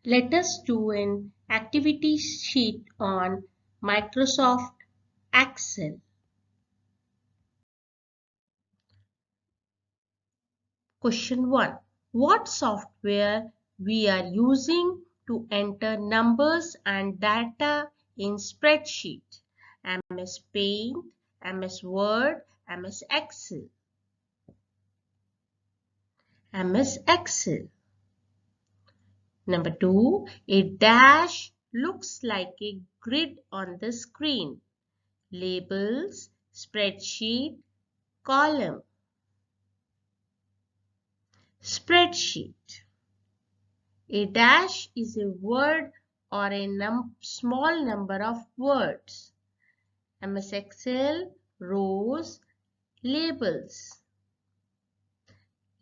Let us do an activity sheet on Microsoft Excel. Question 1. What software we are using to enter numbers and data in spreadsheet? MS Paint, MS Word, MS Excel. MS Excel. Number 2. A dash looks like a grid on the screen. Labels, spreadsheet, column. Spreadsheet. A dash is a word or a small number of words. MS Excel, rows, labels.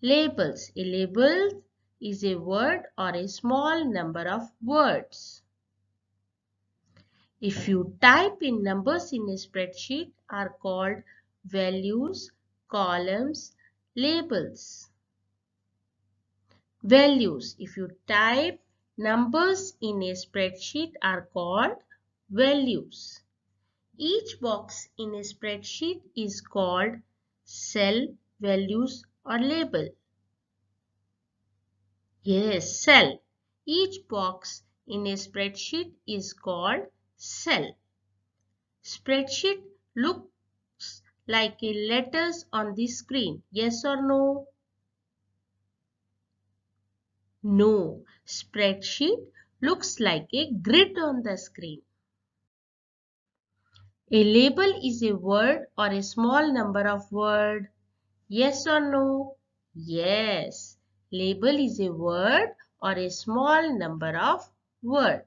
Labels. A label is a word or a small number of words. If you type in numbers in a spreadsheet are called values, columns, labels. Values. If you type numbers in a spreadsheet are called values. Each box in a spreadsheet is called cell, values or label. Yes, cell. Each box in a spreadsheet is called cell. Spreadsheet looks like a letters on the screen. Yes or no? No. Spreadsheet looks like a grid on the screen. A label is a word or a small number of words. Yes or no? Yes. Label is a word or a small number of words.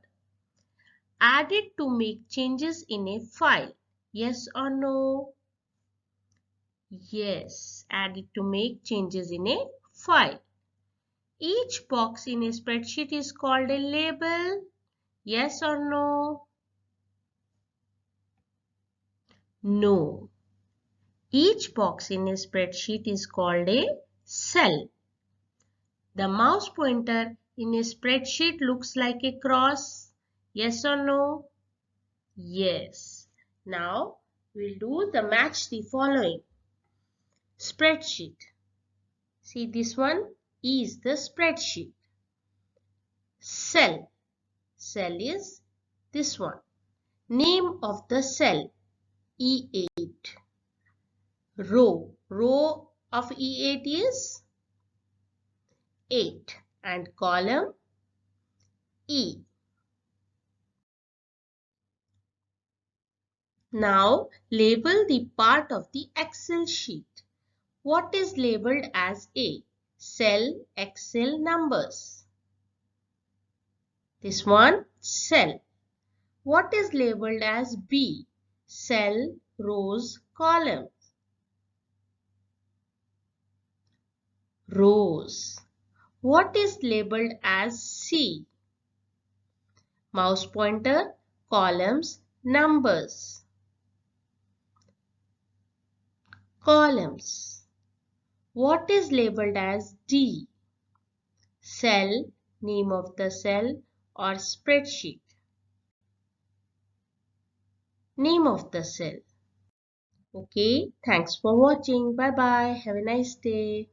Added to make changes in a file. Yes or no? Yes. Added to make changes in a file. Each box in a spreadsheet is called a label. Yes or no? No. Each box in a spreadsheet is called a cell. The mouse pointer in a spreadsheet looks like a cross. Yes or no? Yes. Now we'll do the match the following. Spreadsheet. See, this one is the spreadsheet. Cell. Cell is this one. Name of the cell E8. Row. Row of E8 is 8 and column E. Now label the part of the Excel sheet. What is labeled as A? Cell Excel numbers. This one cell. What is labeled as B? Cell, rows, columns. Rows. What is labeled as C? Mouse pointer, columns, numbers. Columns. What is labeled as D? Cell, name of the cell or spreadsheet. Name of the cell. Okay, thanks for watching. Bye bye. Have a nice day.